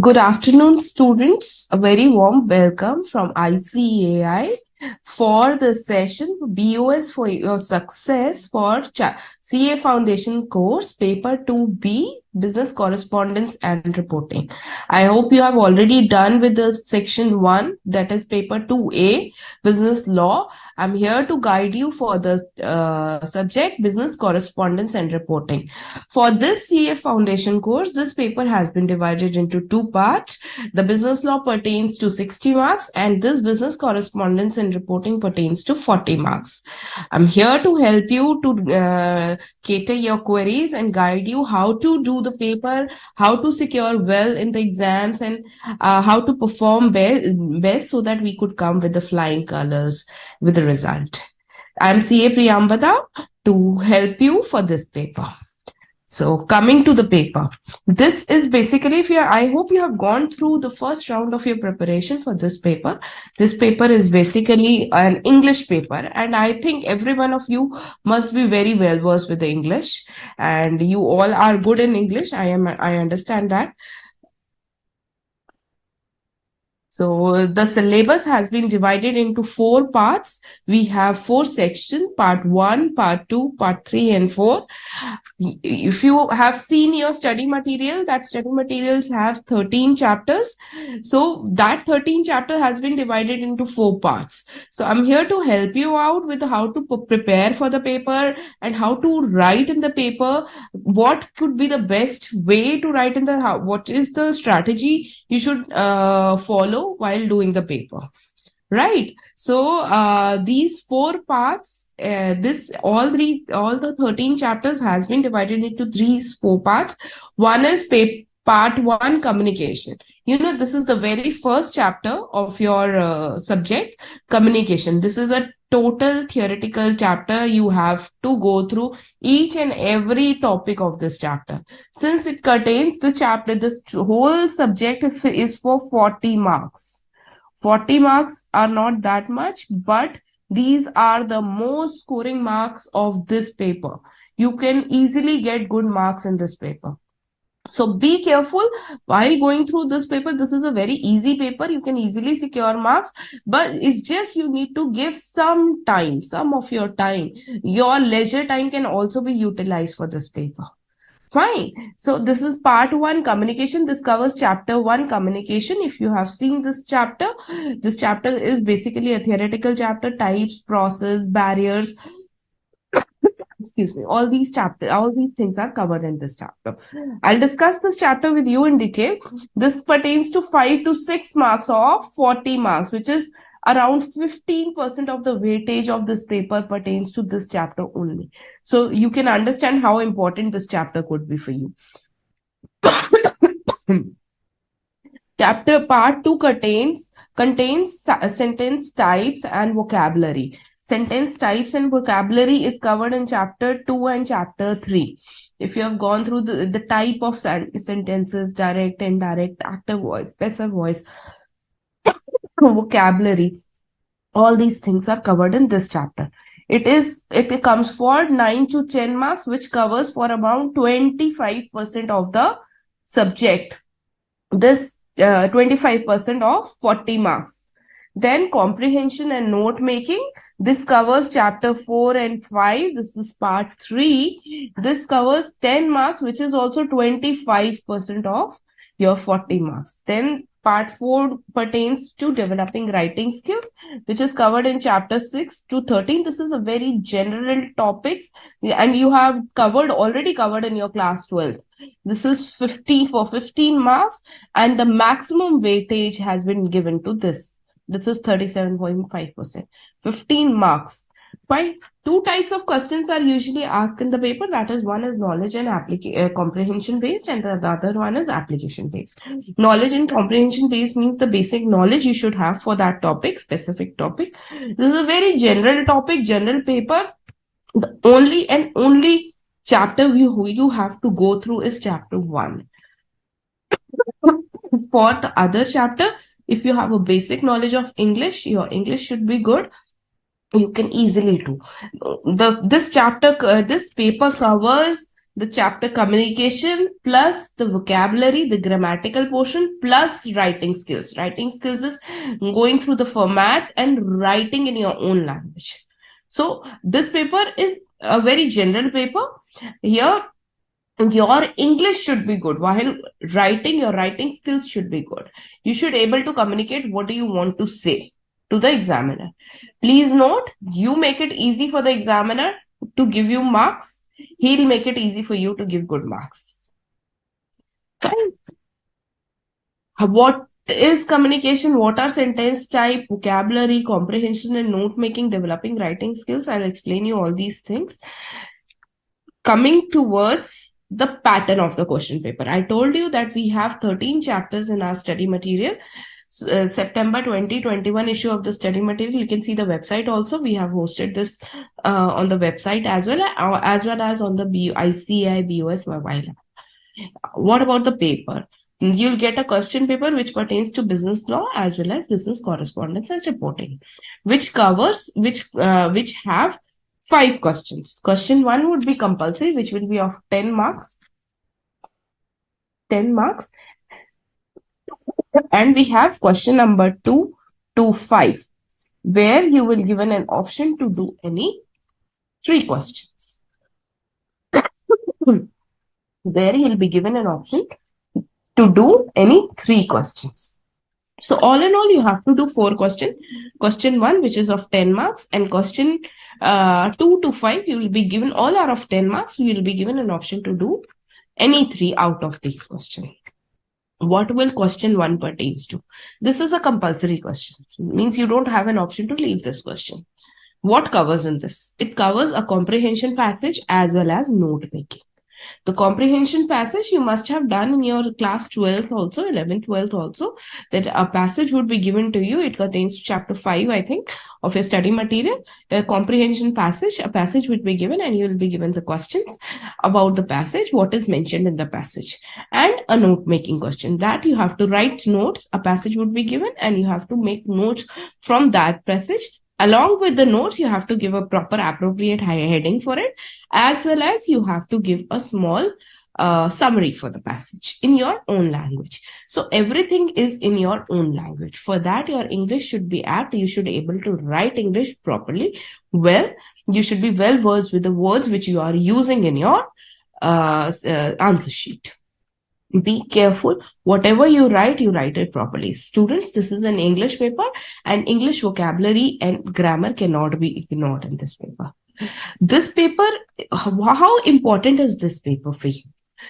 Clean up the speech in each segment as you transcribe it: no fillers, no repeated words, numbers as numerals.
Good afternoon, students. A very warm welcome from ICAI for the session BoS for your success for CA Foundation course Paper 2B Business Correspondence and Reporting. I hope you have already done with the section 1, that is Paper 2A Business Law. I'm here to guide you for the subject Business Correspondence and Reporting. For this CA Foundation course, this paper has been divided into two parts. The business law pertains to 60 marks and this business correspondence and reporting pertains to 40 marks. I'm here to help you to cater your queries and guide you how to do the paper, how to secure well in the exams, and how to perform best so that we could come with the flying colors with the result. I'm CA Priyambada to help you for this paper. So coming to the paper, this is basically, I hope you have gone through the first round of your preparation for this paper. This paper is basically an English paper, and I think every one of you must be very well versed with the English, and you all are good in English. I understand that. So the syllabus has been divided into 4 parts. We have 4 sections, part 1, part 2, part 3, and 4. If you have seen your study material, that study materials have 13 chapters. So that 13 chapter has been divided into 4 parts. So I'm here to help you out with how to prepare for the paper and how to write in the paper. What could be the best way to write in what is the strategy you should follow while doing the paper, right? So these 4 parts, all the 13 chapters has been divided into these 4 parts. One is part 1, communication. This is the very first chapter of your subject, communication. This is a total theoretical chapter. You have to go through each and every topic of this chapter. Since it contains the chapter, this whole subject is for 40 marks. 40 marks are not that much, but these are the most scoring marks of this paper. You can easily get good marks in this paper. So be careful while going through this paper. This is a very easy paper. You can easily secure marks, but it's just you need to give some time, some of your time. Your leisure time can also be utilized for this paper. Fine. So this is part 1, communication. This covers chapter 1, communication. If you have seen this chapter is basically a theoretical chapter, types, process, barriers. Excuse me. All these things are covered in this chapter. I'll discuss this chapter with you in detail. This pertains to 5 to 6 marks of 40 marks, which is around 15% of the weightage of this paper pertains to this chapter only. So you can understand how important this chapter could be for you. Chapter part 2 contains sentence types and vocabulary. Sentence types and vocabulary is covered in chapter 2 and chapter 3. If you have gone through the type of sentences, direct, indirect, active voice, passive voice, vocabulary, all these things are covered in this chapter. It comes for 9 to 10 marks, which covers for around 25% of the subject. This 25% of 40 marks. Then comprehension and note making. This covers chapter 4 and 5. This is part 3. This covers 10 marks, which is also 25% of your 40 marks. Then part 4 pertains to developing writing skills, which is covered in chapter 6 to 13. This is a very general topics, and you have already covered in your class 12. This is 50 for 15 marks, and the maximum weightage has been given to this. This is 37.5%. 15 marks. Fine. 2 types of questions are usually asked in the paper. That is, one is knowledge and comprehension based, and the other one is application based. Knowledge and comprehension based means the basic knowledge you should have for that topic, specific topic. This is a very general topic, general paper. The only chapter you have to go through is chapter 1. For the other chapter, if you have a basic knowledge of English, your English should be good. You can easily do. This paper covers the chapter communication plus the vocabulary, the grammatical portion plus writing skills. Writing skills is going through the formats and writing in your own language. So this paper is a very general paper. Here, your English should be good. While writing, your writing skills should be good. You should able to communicate what do you want to say to the examiner. Please note, you make it easy for the examiner to give you marks. He'll make it easy for you to give good marks. Fine. What is communication? What are sentence type, vocabulary, comprehension, and note making, developing writing skills? I'll explain you all these things. Coming towards the pattern of the question paper. I told you that we have 13 chapters in our study material. September 2021 issue of the study material. You can see the website also. We have hosted this on the website as well as on the ICAI BoS mobile app. What about the paper? You'll get a question paper which pertains to business law as well as business correspondence and reporting, which covers which have 5 questions. Question 1 would be compulsory, which will be of 10 marks. 10 marks. And we have question number 2 to 5, where you will given an option to do any 3 questions. Where you'll be given an option to do any 3 questions. So all in all, you have to do 4 questions. Question 1, which is of 10 marks, and question 2 to 5, you will be given, all are of 10 marks. You will be given an option to do any 3 out of these questions. What will question 1 pertains to? This is a compulsory question. It means you don't have an option to leave this question. What covers in this? It covers a comprehension passage as well as note making. The comprehension passage you must have done in your class 12th also, 11th, 12th also, that a passage would be given to you. It contains chapter 5, I think, of your study material. A comprehension passage, a passage would be given and you will be given the questions about the passage, what is mentioned in the passage, and a note making question that you have to write notes. A passage would be given and you have to make notes from that passage. Along with the notes, you have to give a proper appropriate heading for it, as well as you have to give a small summary for the passage in your own language. So everything is in your own language. For that, your English should be apt. You should be able to write English properly. Well, you should be well versed with the words which you are using in your answer sheet. Be careful. Whatever you write it properly. Students, this is an English paper and English vocabulary and grammar cannot be ignored in this paper. This paper, how important is this paper for you?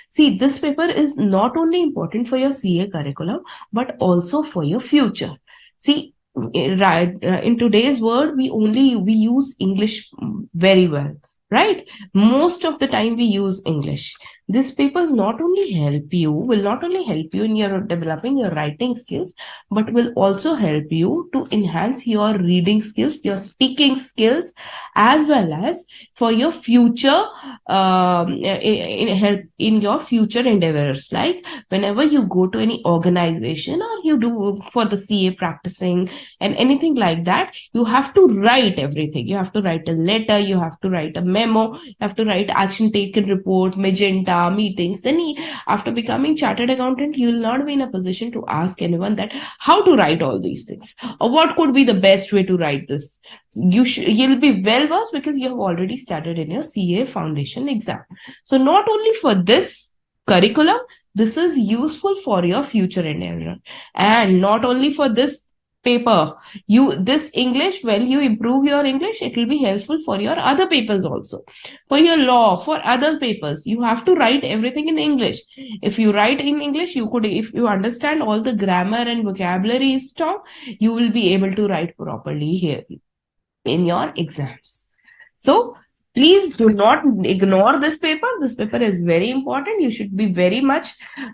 See, this paper is not only important for your CA curriculum, but also for your future. See, in today's world, we use English very well. Right? Most of the time we use English. This paper will not only help you in your developing your writing skills, but will also help you to enhance your reading skills, your speaking skills, as well as for your future, help in your future endeavors. Like whenever you go to any organization or you do for the CA practicing and anything like that, you have to write everything. You have to write a letter, you have to write a memo, you have to write action taken report, magenta, meetings. Then after becoming chartered accountant, you will not be in a position to ask anyone that how to write all these things or what could be the best way to write this. You'll be well versed because you have already started in your CA foundation exam. So not only for this curriculum, this is useful for your future endeavor, and not only for this paper. This English, when you improve your English, it will be helpful for your other papers also. For your law, for other papers, you have to write everything in English. If you write in English, if you understand all the grammar and vocabulary stuff, you will be able to write properly here in your exams. So please do not ignore this paper. This paper is very important. You should be very much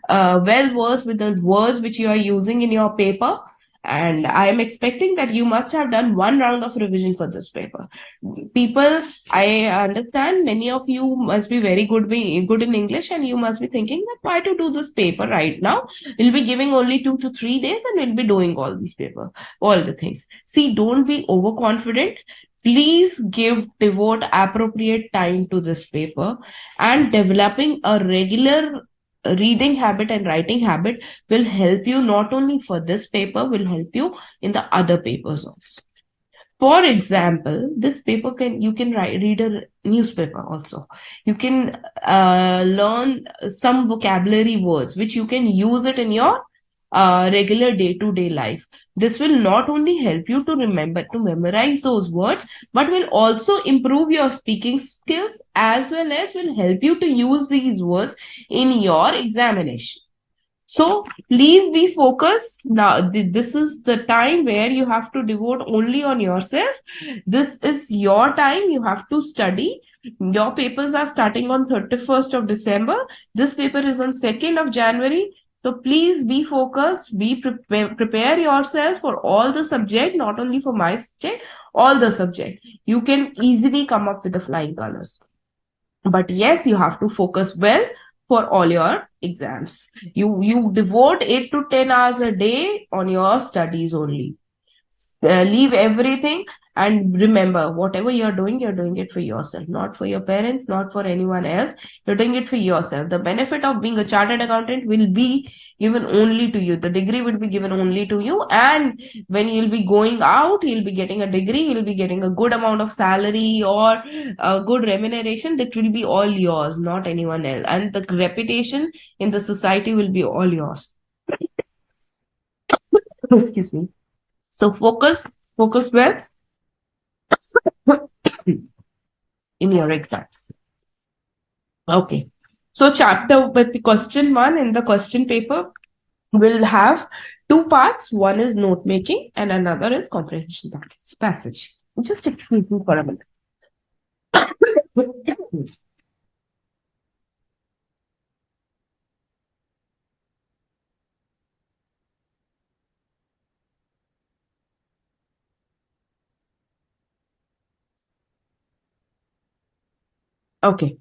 well versed with the words which you are using in your paper. And I am expecting that you must have done 1 round of revision for this paper. People, I understand many of you must be very good in English, and you must be thinking that why to do this paper right now? We'll be giving only 2 to 3 days and we'll be doing all these paper, all the things. See, don't be overconfident. Please devote appropriate time to this paper, and developing a regular reading habit and writing habit will help you not only for this paper, will help you in the other papers also. For example, this paper you can read a newspaper also. You can learn some vocabulary words which you can use it in your regular day-to-day life. This will not only help you to memorize those words, but will also improve your speaking skills, as well as will help you to use these words in your examination. So please be focused. Now, this is the time where you have to devote only on yourself. This is your time. You have to study. Your papers are starting on 31st of December. This paper is on 2nd of January. So please be focused, prepare yourself for all the subject, not only for my subject, all the subject. You can easily come up with the flying colors. But yes, you have to focus well for all your exams. You devote 8 to 10 hours a day on your studies only. Leave everything, and remember, whatever you're doing it for yourself, not for your parents, not for anyone else. You're doing it for yourself. The benefit of being a chartered accountant will be given only to you. The degree will be given only to you, and when you'll be going out, you'll be getting a degree, you'll be getting a good amount of salary or a good remuneration. That will be all yours, not anyone else, and the reputation in the society will be all yours. Excuse me. So focus well in your exams. Okay. So question 1 in the question paper will have 2 parts. One is note making and another is comprehension passage. Just excuse me for a minute. Okay.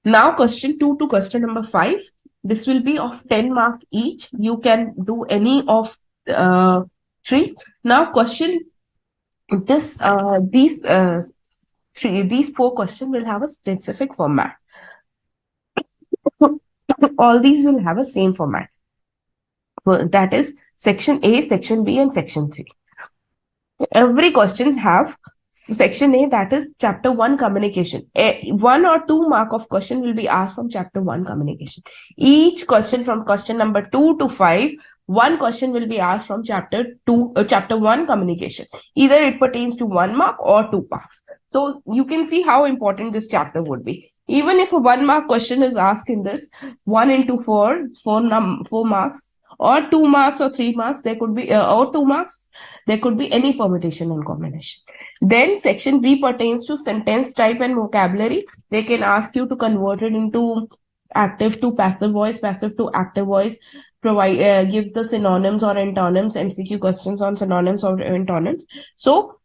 Now question 2 to question number 5. This will be of 10 mark each. You can do any of 3. Now question these 4 questions will have a specific format. All these will have a same format. That is section A, section B, and section 3. Every question have section A, that is chapter 1 communication. 1 or 2 mark of question will be asked from chapter 1 communication. Each question from question number 2 to 5, 1 question will be asked from chapter 1 communication. Either it pertains to 1 mark or 2 marks. So you can see how important this chapter would be. Even if a 1 mark question is asked in this, 1 into 4 marks, or 2 marks or 3 marks, there could be or 2 marks, there could be any permutation and combination. Then section B pertains to sentence type and vocabulary. They can ask you to convert it into active to passive voice, passive to active voice, give the synonyms or antonyms, MCQ questions on synonyms or antonyms. So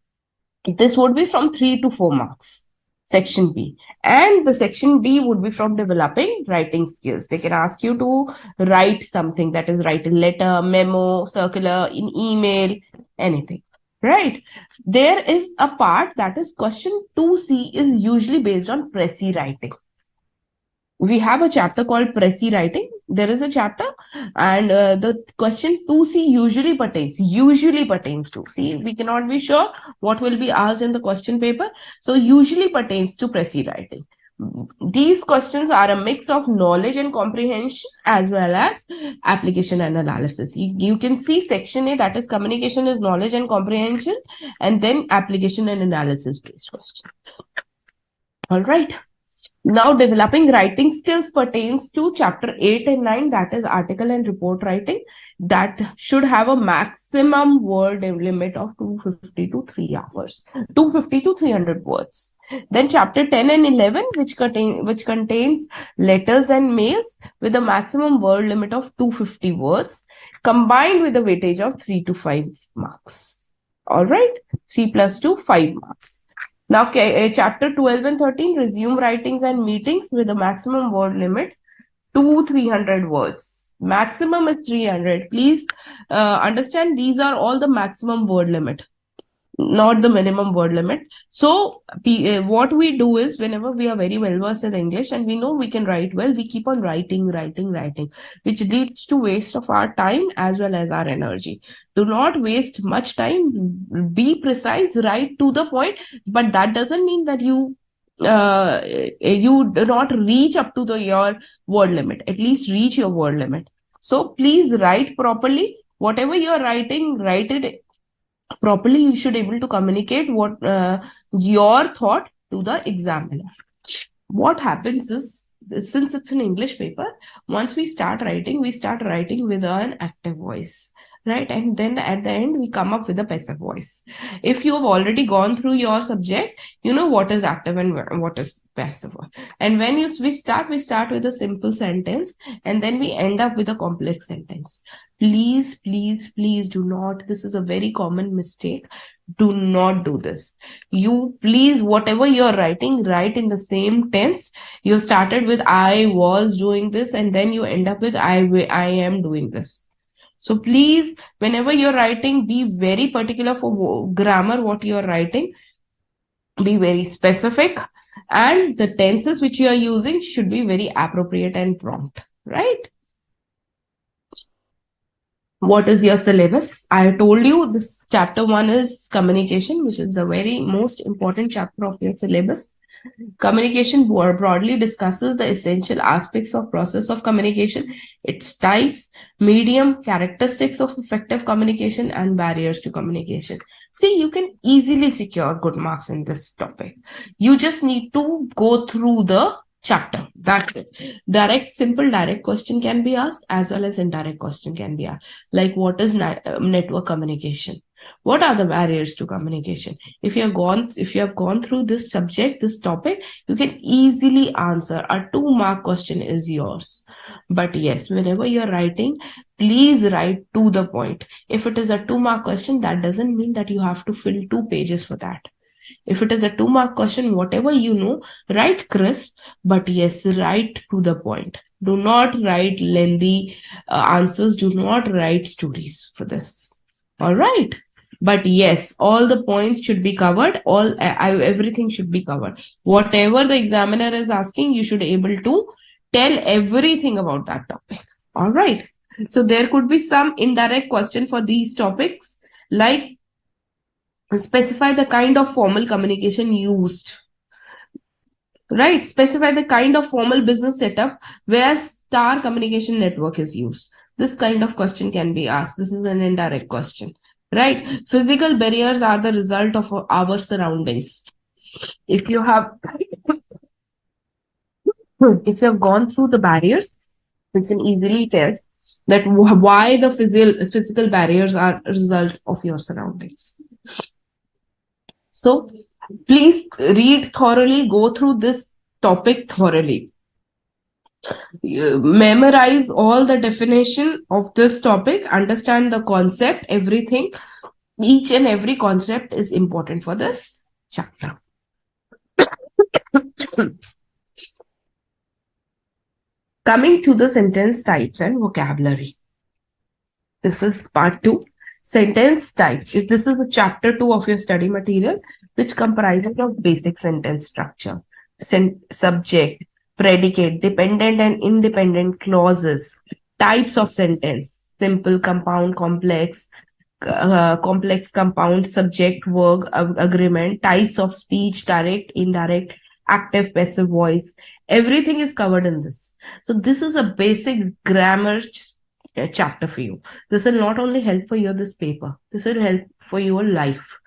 this would be from 3 to 4 marks, section B. And the section D would be from developing writing skills. They can ask you to write something, that is write a letter, memo, circular, in email, anything. Right. There is a part that is question 2C is usually based on Pressy writing. We have a chapter called Pressy writing. There is a chapter, and the question 2C usually pertains to. See, we cannot be sure what will be asked in the question paper. So usually pertains to Pressy writing. These questions are a mix of knowledge and comprehension as well as application and analysis. You can see section A, that is communication, is knowledge and comprehension, and then application and analysis based question. All right. Now, developing writing skills pertains to chapter 8 and 9, that is article and report writing. That should have a maximum word limit of 250 to 250 to 300 words. Then chapter 10 and 11, which contains letters and mails with a maximum word limit of 250 words, combined with a weightage of 3 to 5 marks. All right, 3 plus 2, 5 marks. Now, chapter 12 and 13, resume writings and meetings with a maximum word limit to 300 words. Maximum is 300. Please understand, these are all the maximum word limit. not the minimum word limit. So what we do is, whenever we are very well versed in English and we know we can write well, we keep on writing, which leads to waste of our time as well as our energy. Do not waste much time. Be precise, write to the point, but that doesn't mean that you do not reach up to your word limit. At least reach your word limit. So please write properly. Whatever you are writing, write it properly. You should able to communicate what your thought to the examiner. What happens is, since it's an English paper, once we start writing with an active voice, right? And then at the end, we come up with a passive voice. If you have already gone through your subject, you know what is active and what is passive. And when we start with a simple sentence, and then we end up with a complex sentence. Please, please, please do not. This is a very common mistake. Do not do this. You please, whatever you're writing, write in the same tense. You started with I was doing this, and then you end up with I am doing this. So please, whenever you're writing, be very particular for grammar, what you're writing. Be very specific, and the tenses which you are using should be very appropriate and prompt, right? What is your syllabus? I told you this chapter 1 is communication, which is the very most important chapter of your syllabus. Communication broadly discusses the essential aspects of process of communication, its types, medium, characteristics of effective communication, and barriers to communication. See, you can easily secure good marks in this topic. You just need to go through the chapter. That's it. Simple direct question can be asked, as well as indirect question can be asked. Like, what is network communication? What are the barriers to communication? If you have gone through this subject, this topic, you can easily answer. A 2-mark question is yours. But yes, whenever you're writing, please write to the point. If it is a 2-mark question, that doesn't mean that you have to fill 2 pages for that. If it is a 2-mark question, whatever you know, write crisp, but yes, write to the point. Do not write lengthy answers. Do not write stories for this. All right. But yes, all the points should be covered. Everything should be covered. Whatever the examiner is asking, you should be able to tell everything about that topic. All right. So there could be some indirect question for these topics, like specify the kind of formal communication used. Right. Specify the kind of formal business setup where star communication network is used. This kind of question can be asked. This is an indirect question. Right. Physical barriers are the result of our surroundings. If you have gone through the barriers, you can easily tell that why the physical barriers are a result of your surroundings. So please read thoroughly, go through this topic thoroughly. Memorize all the definition of this topic, understand the concept, everything. Each and every concept is important for this chapter. Coming to the sentence types and vocabulary. This is part 2. Sentence type. This is the chapter 2 of your study material, which comprises of basic sentence structure, subject, predicate, dependent and independent clauses, types of sentence, simple, compound, complex, compound, subject, verb, agreement, types of speech, direct, indirect, active, passive voice. Everything is covered in this. So this is a basic grammar chapter for you. This will not only help for you this paper, this will help for your life.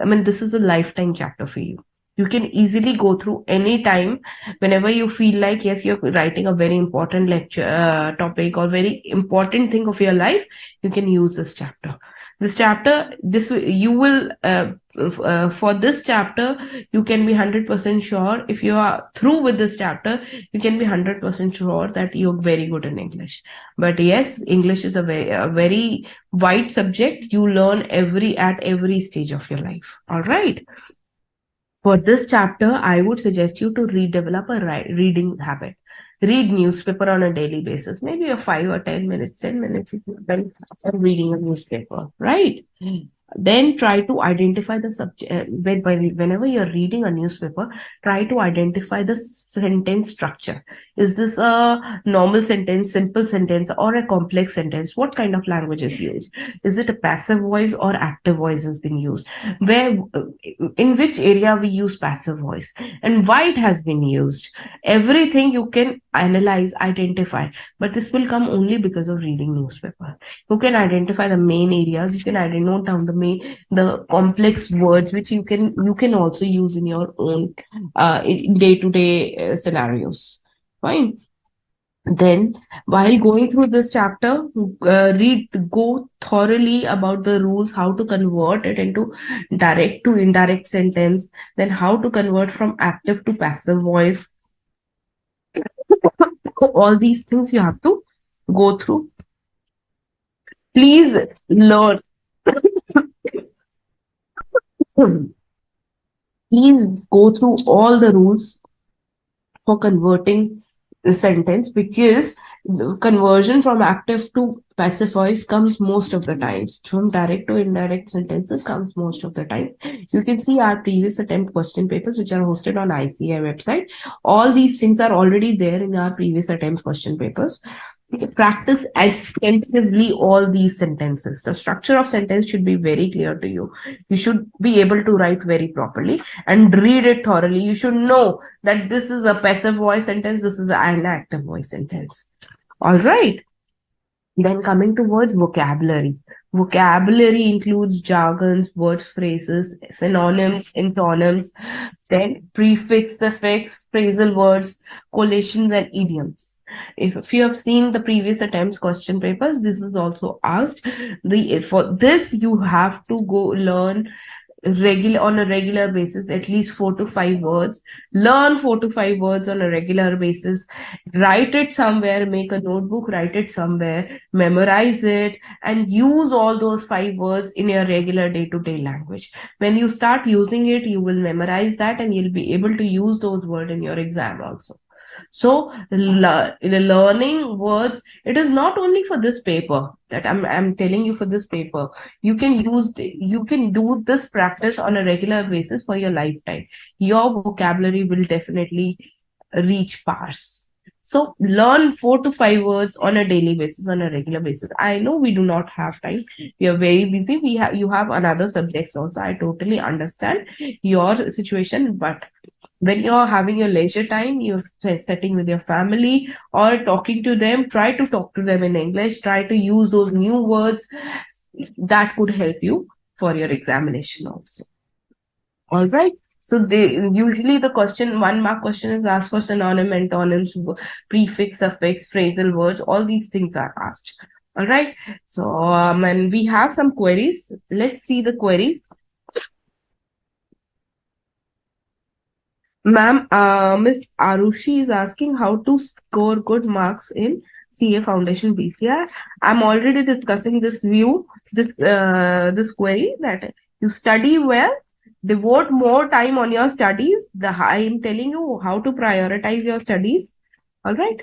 I mean, this is a lifetime chapter for you. You can easily go through any time whenever you feel like, yes, you're writing a very important lecture topic or very important thing of your life, you can use this chapter. This chapter, you will, for this chapter, you can be 100% sure. If you are through with this chapter, you can be 100% sure that you're very good in English. But yes, English is a very wide subject. You learn at every stage of your life. All right. For this chapter, I would suggest you to develop a reading habit. Read newspaper on a daily basis, maybe a 5 or 10 minutes, 10 minutes if you're reading a newspaper, right? Then try to identify the subject. Whenever you're reading a newspaper, try to identify the sentence structure. Is this a normal sentence, simple sentence, or a complex sentence? What kind of language is used? Is it a passive voice or active voice has been used? Where, in which area we use passive voice, and why it has been used? Everything you can analyze, identify, but this will come only because of reading newspaper. You can identify the main areas, you can note down the complex words which you can also use in your own day-to-day scenarios. Fine. Then, while going through this chapter, go thoroughly about the rules, how to convert it into direct to indirect sentence, then how to convert from active to passive voice. All these things you have to go through. Please learn. Please go through all the rules for converting the sentence, because the conversion from active to passive voice comes most of the times. From direct to indirect sentences comes most of the time. You can see our previous attempt question papers, which are hosted on ICAI website. All these things are already there in our previous attempt question papers. Practice extensively all these sentences. The structure of sentence should be very clear to you. You should be able to write very properly and read it thoroughly. You should know that this is a passive voice sentence, this is an active voice sentence. All right. Then coming towards vocabulary. Vocabulary includes jargons, word phrases, synonyms, antonyms, then prefix, suffix, phrasal words, collations, and idioms. If you have seen the previous attempts question papers, this is also asked. For this, you have to go learn on a regular basis, at least 4 to 5 words. Learn 4 to 5 words on a regular basis. Write it somewhere, make a notebook, write it somewhere, memorize it, and use all those 5 words in your regular day-to-day language. When you start using it, you will memorize that and you'll be able to use those words in your exam also. So learning words, it is not only for this paper that I'm telling you. For this paper, you can do this practice on a regular basis for your lifetime. Your vocabulary will definitely reach parse. So learn 4 to 5 words on a daily basis, on a regular basis. I know we do not have time. We are very busy. You have another subjects also. I totally understand your situation, but when you're having your leisure time, you're sitting with your family or talking to them, try to talk to them in English, try to use those new words that could help you for your examination also. All right. So usually the 1 mark question is asked for synonym, antonyms, prefix, suffix, phrasal words. All these things are asked. All right. So and we have some queries. Let's see the queries. Ma'am, Miss Arushi is asking how to score good marks in CA Foundation BCR. I'm already discussing this query, that you study well, devote more time on your studies. I am telling you how to prioritize your studies. All right.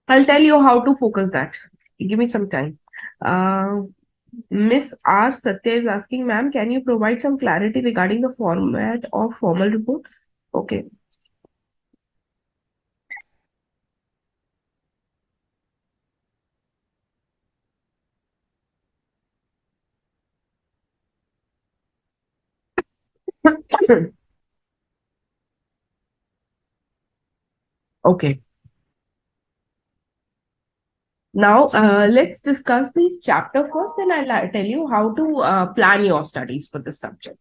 I'll tell you how to focus that. Give me some time. Miss R. Satya is asking, ma'am, can you provide some clarity regarding the format of formal report? Okay. Okay. Now, let's discuss this chapter first, then I'll tell you how to plan your studies for this subject.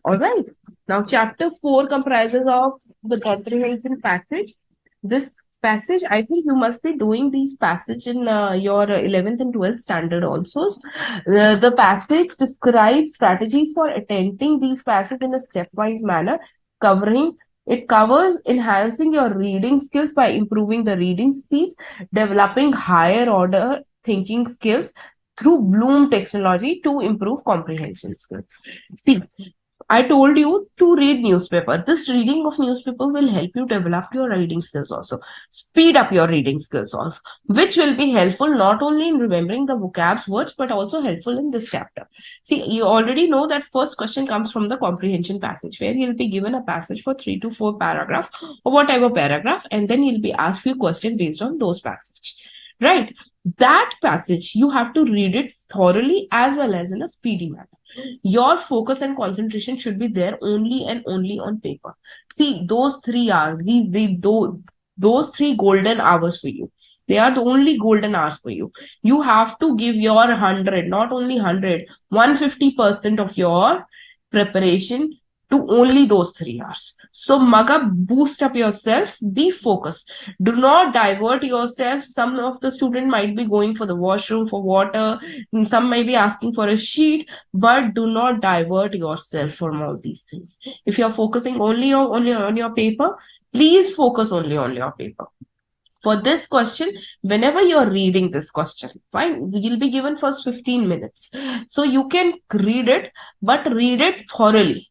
All right. Now, chapter 4 comprises of the comprehension passage. This passage, I think you must be doing these passage in your 11th and 12th standard also. The passage describes strategies for attempting these passage in a stepwise manner, it covers enhancing your reading skills by improving the reading speed, developing higher order thinking skills through Bloom technology to improve comprehension skills. See, I told you to read newspaper. This reading of newspaper will help you develop your reading skills also. Speed up your reading skills also, which will be helpful not only in remembering the vocabs words, but also helpful in this chapter. See, you already know that first question comes from the comprehension passage, where you'll be given a passage for 3 to 4 paragraph or whatever paragraph, and then you'll be asked few questions based on those passage. Right? That passage, you have to read it thoroughly as well as in a speedy manner. Your focus and concentration should be there only and only on paper. See, those 3 hours, those 3 golden hours for you. They are the only golden hours for you. You have to give your 100, not only 100, 150% of your preparation to only those 3 hours. So, mug up, boost up yourself, be focused. Do not divert yourself. Some of the student might be going for the washroom for water, some might be asking for a sheet, but do not divert yourself from all these things. If you're focusing only on your paper, please focus only on your paper. For this question, whenever you're reading this question, fine, you'll be given first 15 minutes. So you can read it, but read it thoroughly.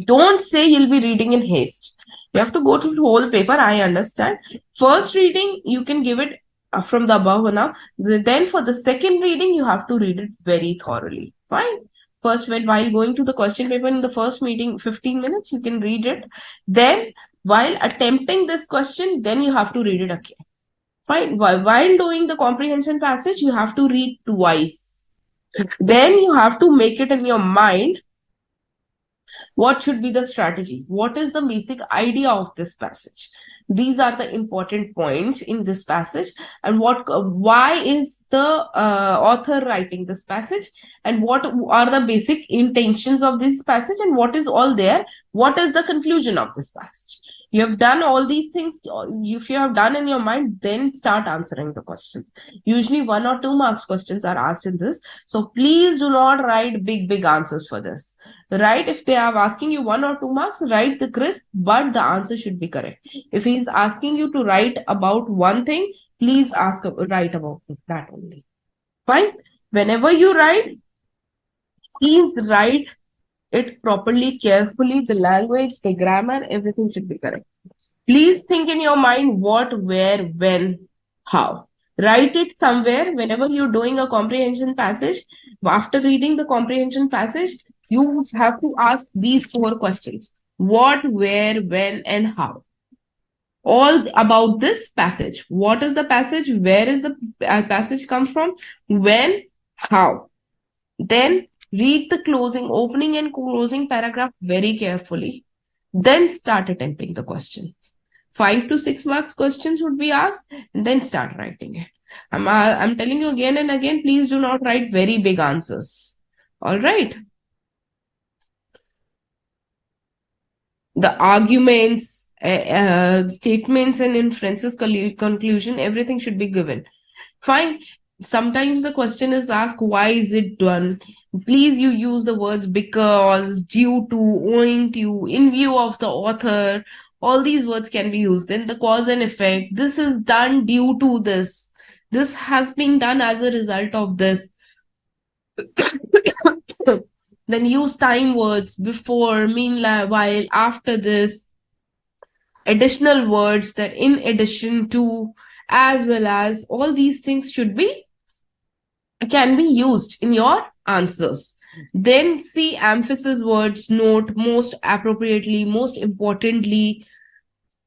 Don't say you'll be reading in haste. You have to go through the whole paper, I understand. First reading, you can give it from the above now. Then for the second reading, you have to read it very thoroughly. Fine. First, while going to the question paper in the first meeting, 15 minutes, you can read it. Then, while attempting this question, then you have to read it again. Fine. While doing the comprehension passage, you have to read twice. Then you have to make it in your mind. What should be the strategy? What is the basic idea of this passage? These are the important points in this passage, and why is the author writing this passage, and what are the basic intentions of this passage, and what is all there? What is the conclusion of this passage? You have done all these things. If you have done in your mind, then start answering the questions. Usually 1 or 2 marks questions are asked in this. So please do not write big answers for this. Right? If they are asking you 1 or 2 marks, write the crisp, but the answer should be correct. If he is asking you to write about one thing, please write about that only. Fine? Whenever you write, please write it properly, carefully. The language, the grammar, everything should be correct. Please think in your mind what, where, when, how. Write it somewhere. Whenever you're doing a comprehension passage, after reading the comprehension passage, you have to ask these 4 questions. What, where, when, and how. All about this passage. What is the passage? Where is the passage come from? When? How? Then read the opening and closing paragraph very carefully. Then start attempting the questions. 5 to 6 marks questions would be asked, and then start writing it. I'm telling you again and again, please do not write very big answers. All right. The arguments, statements and inferences, conclusion, everything should be given. Fine. Sometimes the question is asked, why is it done? Please you use the words because, due to, owing to, in view of the author. All these words can be used. Then the cause and effect. This is done due to this. This has been done as a result of this. Then use time words, before, meanwhile, while, after this. Additional words, that in addition to, as well as, all these things can be used in your answers. Then see emphasis words, note, most appropriately, most importantly.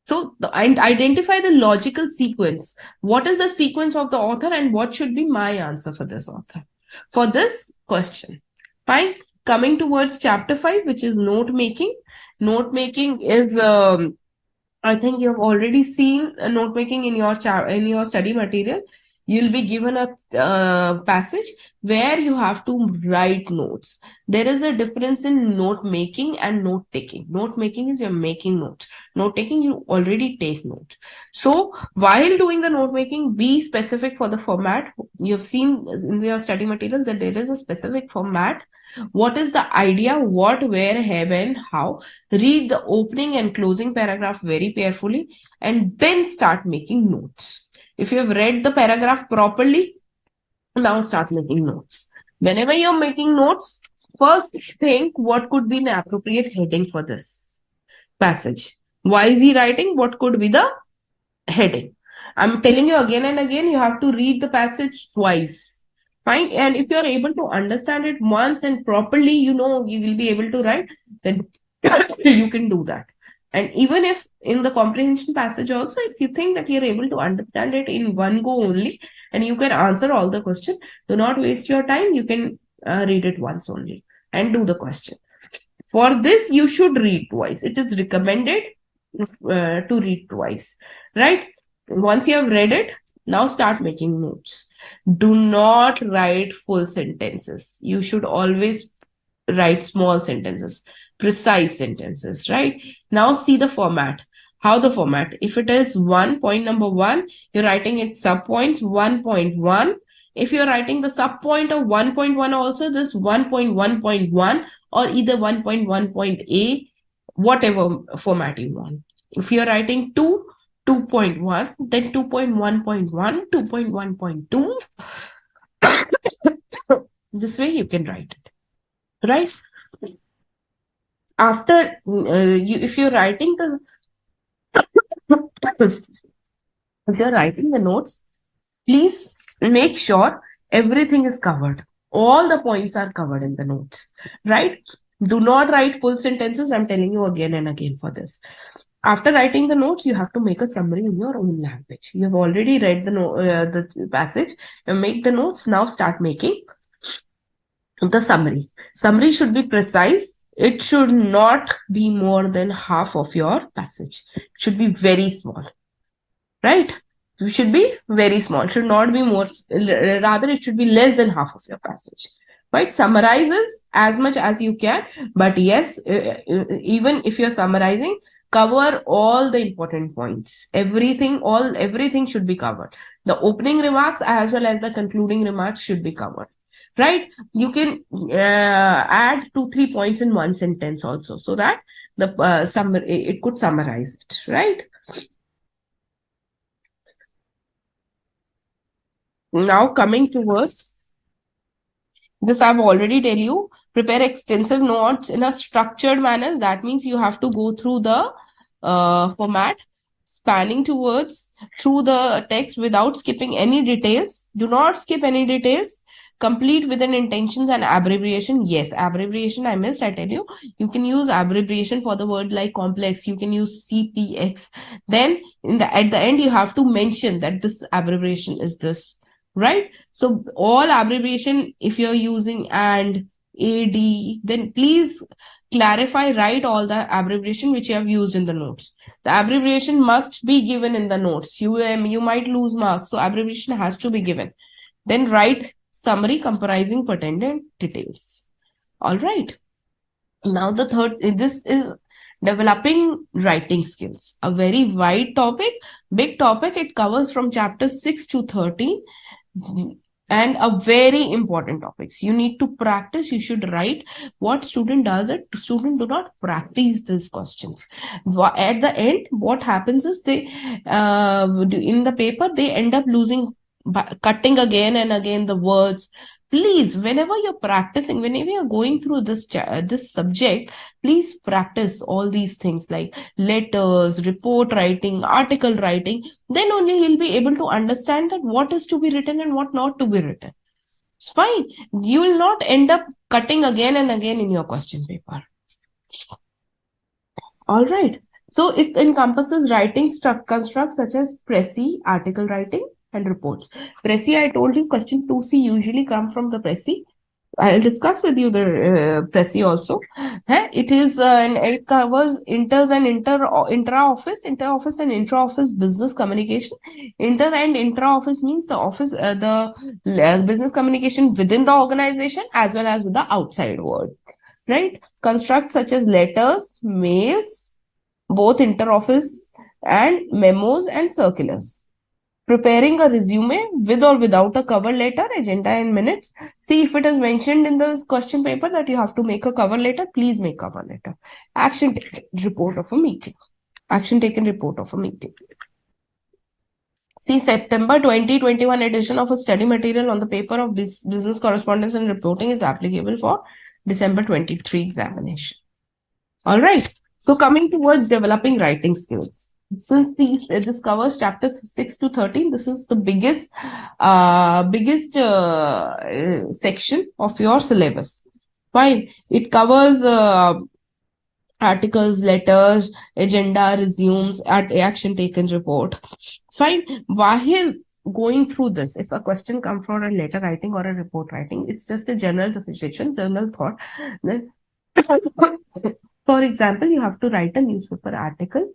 So identify the logical sequence. What is the sequence of the author, and what should be my answer for this author? For this question. Fine. Coming towards chapter 5, which is note making. Note making is, I think you have already seen note making in your study material. You'll be given a passage where you have to write notes. There is a difference in note making and note taking. Note making is you're making notes. Note taking, you already take notes. So while doing the note making, be specific for the format. You've seen in your study material that there is a specific format. What is the idea? What, where, when, how? Read the opening and closing paragraph very carefully, and then start making notes. If you have read the paragraph properly, now start making notes. Whenever you're making notes, first think what could be an appropriate heading for this passage. Why is he writing? What could be the heading? I'm telling you again and again, you have to read the passage twice. Fine. And if you're able to understand it once and properly, you know, you will be able to write, then you can do that. And even if in the comprehension passage also, if you think that you're able to understand it in one go only, and you can answer all the question, do not waste your time. You can read it once only and do the question. For this, you should read twice. It is recommended to read twice, right? Once you have read it, now start making notes. Do not write full sentences. You should always write small sentences, precise sentences, right? Now see the format. How the format? If it is point number 1, you're writing it subpoints 1.1. If you're writing the subpoint of 1.1 also, this 1.1.1 or either 1.1.a, whatever format you want. If you're writing 2.1, then 2.1.1, 2.1.2. This way you can write it, right? After if you're writing the if you're writing the notes, please make sure everything is covered. All the points are covered in the notes, right? Do not write full sentences. I'm telling you again and again for this. After writing the notes, you have to make a summary in your own language. You have already read the passage. You make the notes. Now start making the summary. Summary should be precise. It should not be more than half of your passage. It should be very small, right? It should be very small. Should not be more. Rather, it should be less than half of your passage. Right? Summarizes as much as you can. But yes, even if you're summarizing, cover all the important points. Everything should be covered. The opening remarks as well as the concluding remarks should be covered. Right? You can add 2-3 points in one sentence also, so that the summary it could summarize it, right? Now coming towards this, I've already tell you, prepare extensive notes in a structured manner. That means you have to go through the format, spanning through the text without skipping any details. Do not skip any details. Complete with an intentions and abbreviation. Yes, abbreviation I missed, I tell you. You can use abbreviation for the word like complex. You can use CPX. Then at the end, you have to mention that this abbreviation is this, right? So all abbreviation, if you're using and, AD, then please clarify, write all the abbreviation which you have used in the notes. The abbreviation must be given in the notes. You might lose marks, so abbreviation has to be given. Then write summary comprising pertinent details. All right. Now the third, this is developing writing skills. A very wide topic, big topic. It covers from chapter 6 to 13. And a very important topics. You need to practice. You should write. What student does it? Student do not practice these questions. At the end, what happens is they, in the paper, they end up losing, cutting again and again the words. Please, whenever you're practicing, whenever you're going through this subject, please practice all these things like letters, report writing, article writing. Then only you'll be able to understand that what is to be written and what not to be written. It's fine. You will not end up cutting again and again in your question paper. All right. So it encompasses writing constructs such as précis, article writing, and reports. Précis, I told you, question 2C usually come from the précis. I'll discuss with you the précis also. It is and it covers inter-office and intra-office business communication. Inter and intra-office means the office, the business communication within the organization as well as with the outside world. Right? Constructs such as letters, mails, both inter-office and memos and circulars. Preparing a resume with or without a cover letter, agenda and minutes. See, if it is mentioned in the question paper that you have to make a cover letter, please make cover letter. Action taken report of a meeting. Action taken report of a meeting. See, September 2021 edition of a study material on the paper of business correspondence and reporting is applicable for December 23 examination. All right. So coming towards developing writing skills. Since this covers chapter 6 to 13, this is the biggest section of your syllabus. Fine. It covers articles, letters, agenda, resumes, action taken report. It's fine. While going through this, if a question comes for a letter writing or a report writing, it's just a general decision, general thought. Then, for example, you have to write a newspaper article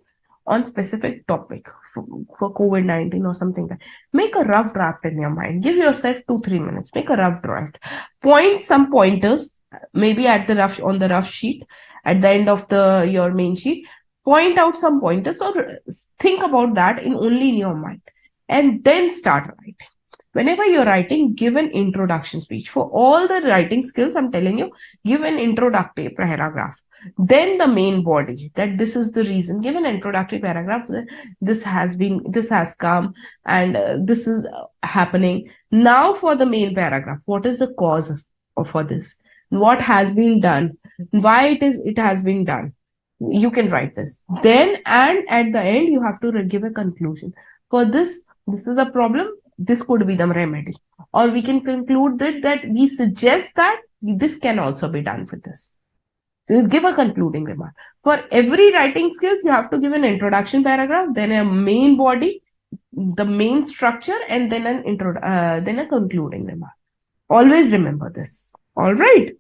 on specific topic for COVID-19 or something. Make a rough draft in your mind. Give yourself 2-3 minutes. Make a rough draft. Point some pointers, maybe at the rough sheet, at the end of your main sheet. Point out some pointers or think about that only in your mind, and then start writing. Whenever you're writing, give an introduction speech. For all the writing skills, I'm telling you, give an introductory paragraph. Then the main body, that this is the reason. Give an introductory paragraph. This has come, and this is happening. Now for the main paragraph, what is the cause for this? What has been done? Why it has been done? You can write this. Then, and at the end, you have to give a conclusion. For this is a problem. This could be the remedy. Or we can conclude that we suggest that this can also be done for this. So give a concluding remark. For every writing skills, you have to give an introduction paragraph, then a main body, the main structure, and then then a concluding remark. Always remember this. All right.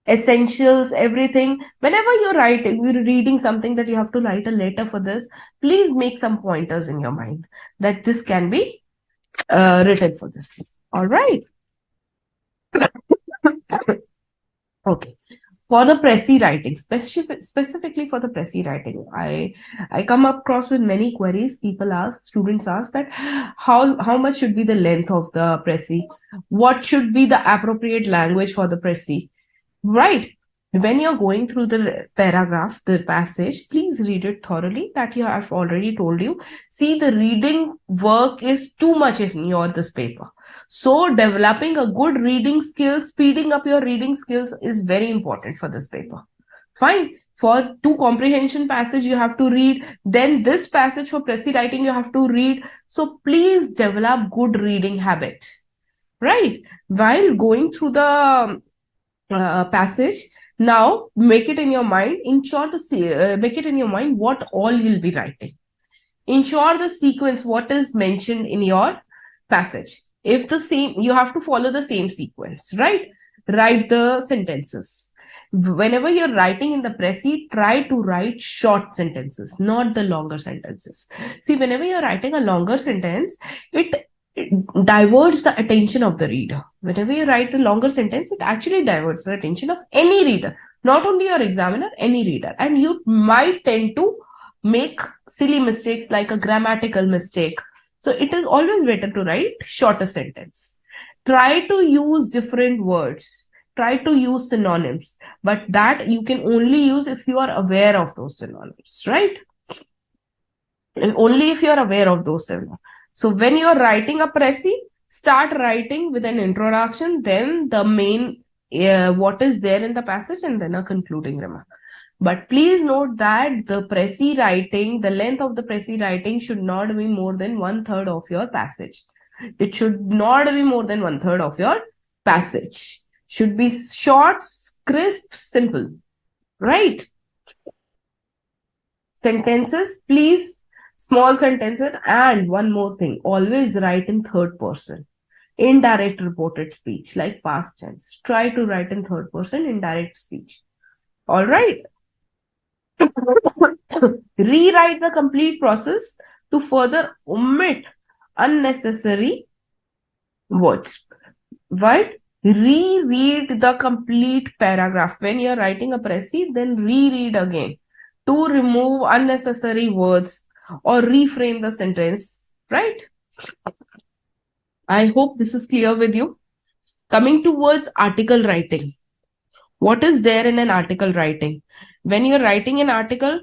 Essentials, everything. Whenever you're reading something that you have to write a letter for this, please make some pointers in your mind that this can be written for this. All right. Okay. For the Pressy writing, specifically for the Pressy writing, I come across with many queries. Students ask that how much should be the length of the Pressy? What should be the appropriate language for the Pressy? Right. When you're going through the paragraph, the passage, please read it thoroughly. That you have already told you. See, the reading work is too much in this paper. So developing a good reading skills, speeding up your reading skills is very important for this paper. Fine. For 2 comprehension passage, you have to read. Then this passage for Pressy writing, you have to read. So please develop good reading habit. Right. While going through the passage, now make it in your mind. Ensure to make it in your mind what all you'll be writing. Ensure the sequence, what is mentioned in your passage. If the same, you have to follow the same sequence, right? Write the sentences. Whenever you're writing in the Pressy, try to write short sentences, not the longer sentences. See, whenever you're writing a longer sentence, it diverts the attention of the reader. Whenever you write a longer sentence, it actually diverts the attention of any reader, not only your examiner, any reader. And you might tend to make silly mistakes like a grammatical mistake. So it is always better to write shorter sentence. Try to use different words. Try to use synonyms. But that you can only use if you are aware of those synonyms, right? And only if you are aware of those synonyms. So when you are writing a Pressy, start writing with an introduction, then the main, what is there in the passage, and then a concluding remark. But please note that the Pressy writing, the length of the Pressy writing should not be more than 1/3 of your passage. It should not be more than 1/3 of your passage. Should be short, crisp, simple, right? Sentences, please. Small sentences. And one more thing, always write in 3rd person. Indirect reported speech, like past tense. Try to write in 3rd person indirect speech. All right. Rewrite the complete process to further omit unnecessary words. Right? Reread the complete paragraph. When you're writing a Pressy, then reread again to remove unnecessary words or reframe the sentence, right? I hope this is clear with you. Coming towards article writing. What is there in an article writing? When you're writing an article,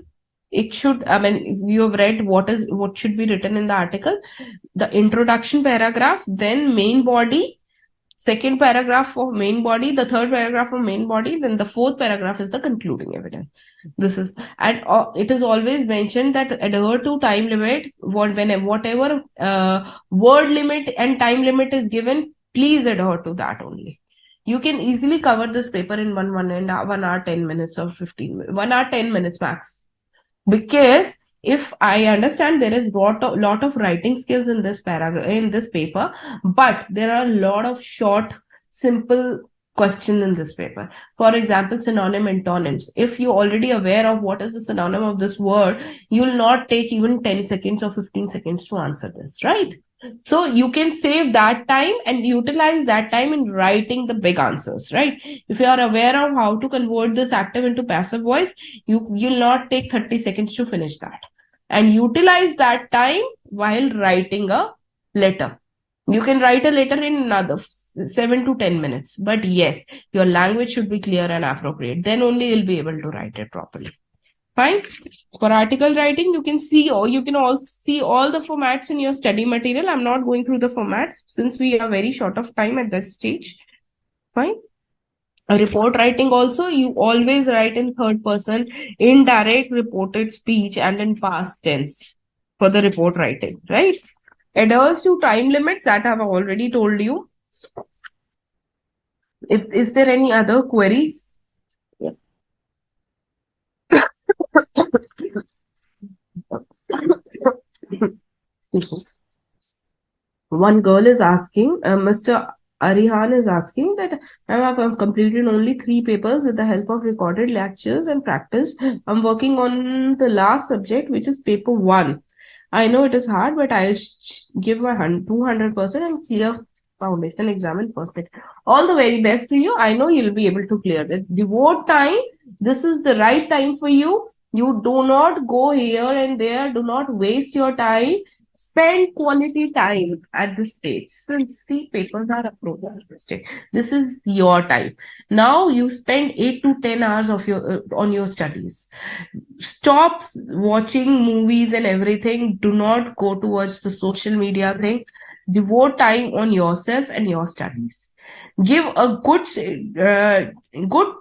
it should, you have read what should be written in the article. The introduction paragraph, then main body, second paragraph for main body, the third paragraph for main body, then the fourth paragraph is the concluding evidence. This is, and it is always mentioned that adhere to time limit. Whatever word limit and time limit is given, please adhere to that only. You can easily cover this paper in 1 hour 10 minutes or 1 hour 10 minutes max. Because if I understand there is lot of writing skills in this paragraph, in this paper, but there are a lot of short, simple questions in this paper. For example, synonym antonyms. If you're already aware of what is the synonym of this word, you'll not take even 10 seconds or 15 seconds to answer this, right? So you can save that time and utilize that time in writing the big answers, right? If you are aware of how to convert this active into passive voice, you'll not take 30 seconds to finish that, and utilize that time while writing a letter. You can write a letter in another 7 to 10 minutes, but yes, your language should be clear and appropriate. Then only you'll be able to write it properly. Fine. For article writing, you can see, or you can also see all the formats in your study material. I'm not going through the formats since we are very short of time at this stage. Fine. A report writing also, you always write in third person, indirect reported speech, and in past tense for the report writing, right? Adheres to time limits that I have already told you. Is there any other queries? Yeah. One girl is asking, Mr. Arihan is asking that I have completed only 3 papers with the help of recorded lectures and practice. I'm working on the last subject, which is paper 1. I know it is hard, but I'll give my 200% and clear foundation exam in first. All the very best to you. I know you'll be able to clear it. Devote time. This is the right time for you. You do not go here and there. Do not waste your time. Spend quality time at this stage. Since C papers are approved at this stage, this is your time. Now you spend 8 to 10 hours of your on your studies. Stop watching movies and everything. Do not go towards the social media thing. Devote time on yourself and your studies. Give a good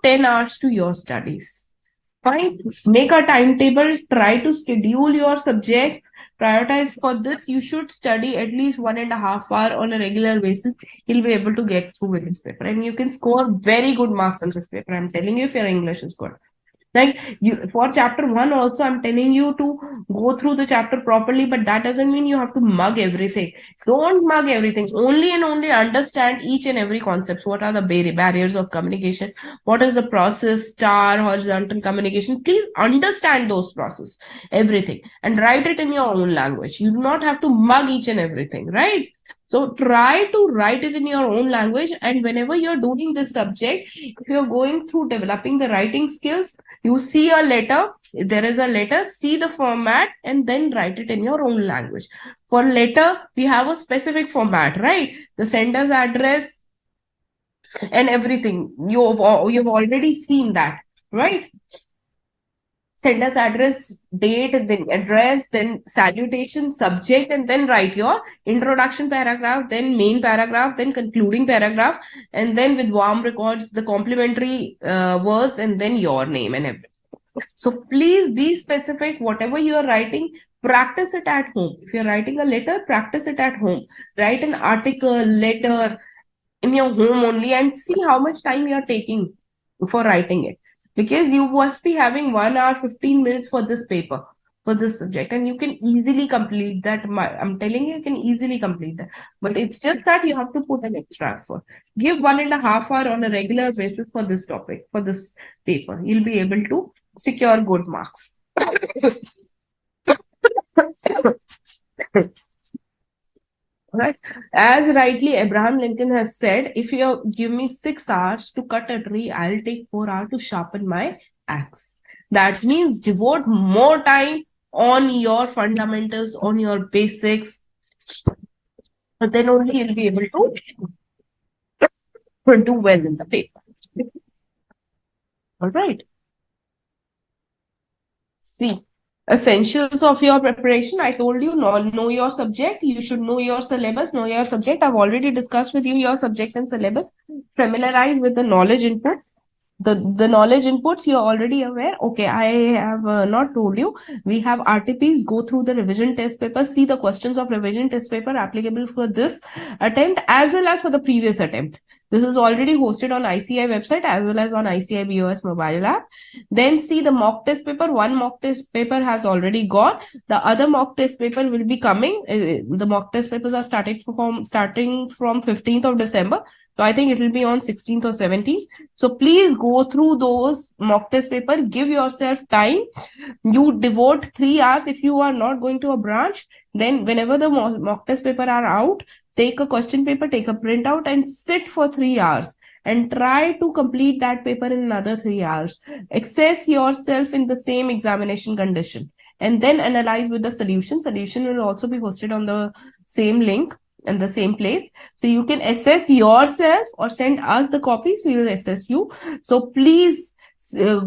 10 hours to your studies. Fine. Make a timetable. Try to schedule your subject. Prioritize for this. You should study at least 1.5 hours on a regular basis. You'll be able to get through with this paper, and you can score very good marks on this paper. I'm telling you, if your English is good. Like for chapter 1 also, I'm telling you to go through the chapter properly, but that doesn't mean you have to mug everything. Don't mug everything. Only and only understand each and every concept. What are the barriers of communication? What is the process, star, horizontal communication? Please understand those process, everything, and write it in your own language. You do not have to mug each and everything, right? So try to write it in your own language. And whenever you're doing this subject, if you're going through developing the writing skills, you see a letter, there is a letter, see the format, and then write it in your own language. For letter, we have a specific format, right? The sender's address and everything. You've already seen that, right? Sender's address, date, then address, then salutation, subject, and then write your introduction paragraph, then main paragraph, then concluding paragraph, and then with warm records, the complimentary words, and then your name and everything. So please be specific. Whatever you are writing, practice it at home. If you're writing a letter, practice it at home. Write an article, letter in your home only, and see how much time you are taking for writing it. Because you must be having 1 hour 15 minutes for this paper, for this subject, and you can easily complete that. I'm telling you, you can easily complete that. But it's just that you have to put an extra effort. Give 1.5 hours on a regular basis for this topic, for this paper. You'll be able to secure good marks. Right. As rightly Abraham Lincoln has said, if you give me 6 hours to cut a tree, I'll take 4 hours to sharpen my axe. That means devote more time on your fundamentals, on your basics. But then only you'll be able to do well in the paper. All right. See. Essentials of your preparation. I told you, know your subject. You should know your syllabus, know your subject. I've already discussed with you your subject and syllabus. Familiarize with the knowledge input. The knowledge inputs you're already aware. Okay, I have not told you. We have RTPs. Go through the revision test paper. See the questions of revision test paper applicable for this attempt as well as for the previous attempt. This is already hosted on ICAI website as well as on ICAI BoS mobile app. Then see the mock test paper. One mock test paper has already gone. The other mock test paper will be coming. The mock test papers are starting from 15th of December. So I think it will be on 16th or 17th. So please go through those mock test paper. Give yourself time. You devote 3 hours. If you are not going to a branch, then whenever the mock test paper are out, take a question paper, take a printout and sit for 3 hours and try to complete that paper in another 3 hours. Assess yourself in the same examination condition and then analyze with the solution. Solution will also be hosted on the same link in the same place. So you can assess yourself or send us the copies. We will assess you. So please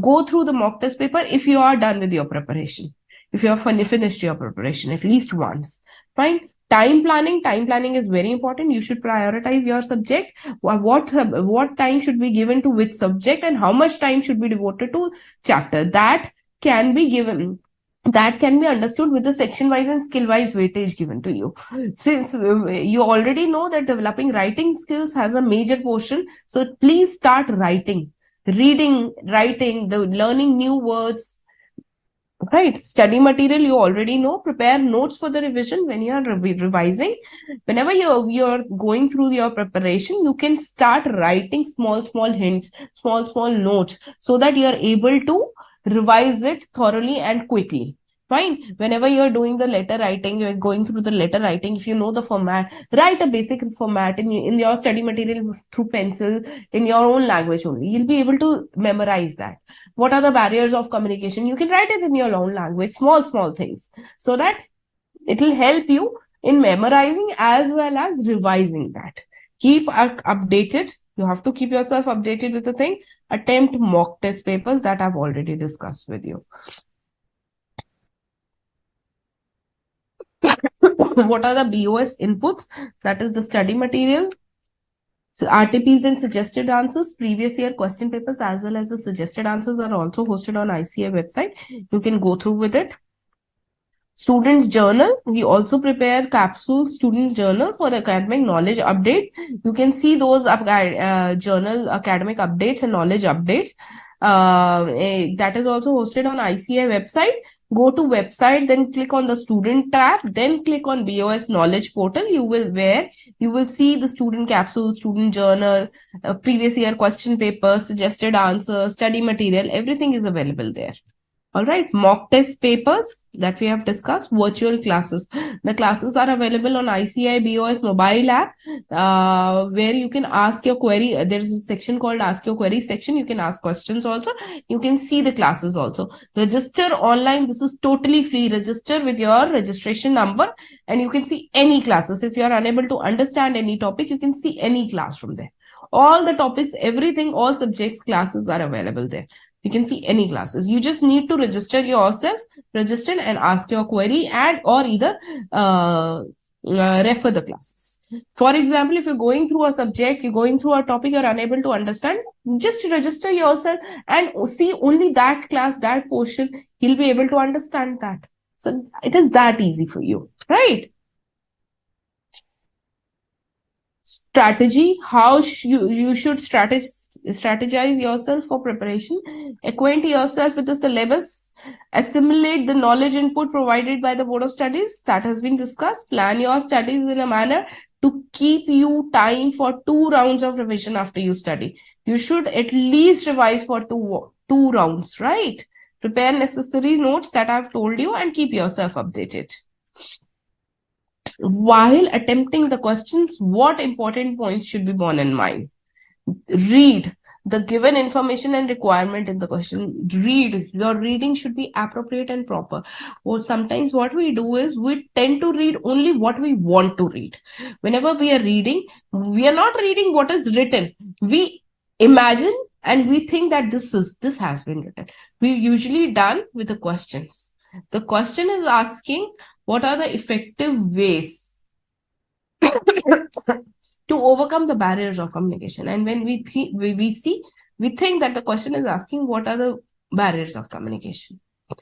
go through the mock test paper if you are done with your preparation. If you have finished your preparation at least once. Fine. Time planning is very important. You should prioritize your subject. What time should be given to which subject and how much time should be devoted to chapter. That can be understood with the section wise and skill wise weightage given to you. Since you already know that developing writing skills has a major portion, so please start writing, reading, writing, learning new words. Right, study material you already know. Prepare notes for the revision when you are revising. Whenever you're going through your preparation, you can start writing small hints, small notes, so that you are able to revise it thoroughly and quickly. Fine. Whenever you're doing the letter writing, you're going through the letter writing. If you know the format, write a basic format in your study material through pencil in your own language only. You'll be able to memorize that. What are the barriers of communication? You can write it in your own language, small things, so that it will help you in memorizing as well as revising that. Keep updated. You have to keep yourself updated with the thing. Attempt mock test papers that I've already discussed with you. What are the BoS inputs? That is the study material. So RTPs and suggested answers, previous year question papers as well as the suggested answers are also hosted on ICAI website. You can go through with it. Students journal, we also prepare capsule students journal for academic knowledge update. You can see those journal academic updates and knowledge updates. That is also hosted on ICAI website. Go to website, then click on the student tab, then click on BoS knowledge portal. You will see the student capsule, student journal, previous year question papers, suggested answers, study material, everything is available there. All right, mock test papers that we have discussed, virtual classes. The classes are available on ICAI BoS mobile app, where you can ask your query. There's a section called Ask Your Query section. You can ask questions also. You can see the classes also. Register online. This is totally free. Register with your registration number and you can see any classes. If you are unable to understand any topic, you can see any class from there. All the topics, everything, all subjects, classes are available there. You can see any classes. You just need to register yourself, and ask your query and or either refer the classes. For example, if you're going through a subject, you're going through a topic you're unable to understand, just register yourself and see only that class, that portion. You'll be able to understand that. So it is that easy for you, right? Strategy, how you should strategize yourself for preparation. Acquaint yourself with the syllabus, assimilate the knowledge input provided by the board of studies that has been discussed. Plan your studies in a manner to keep you time for 2 rounds of revision after you study. You should at least revise for two rounds, right? Prepare necessary notes that I've told you and keep yourself updated. While attempting the questions, what important points should be borne in mind? Read the given information and requirement in the question. Read. Your reading should be appropriate and proper. Or sometimes what we do is we tend to read only what we want to read. Whenever we are reading, we are not reading what is written. We imagine and we think that this has been written. We're usually done with the questions. The question is asking what are the effective ways to overcome the barriers of communication. And when we think that the question is asking what are the barriers of communication.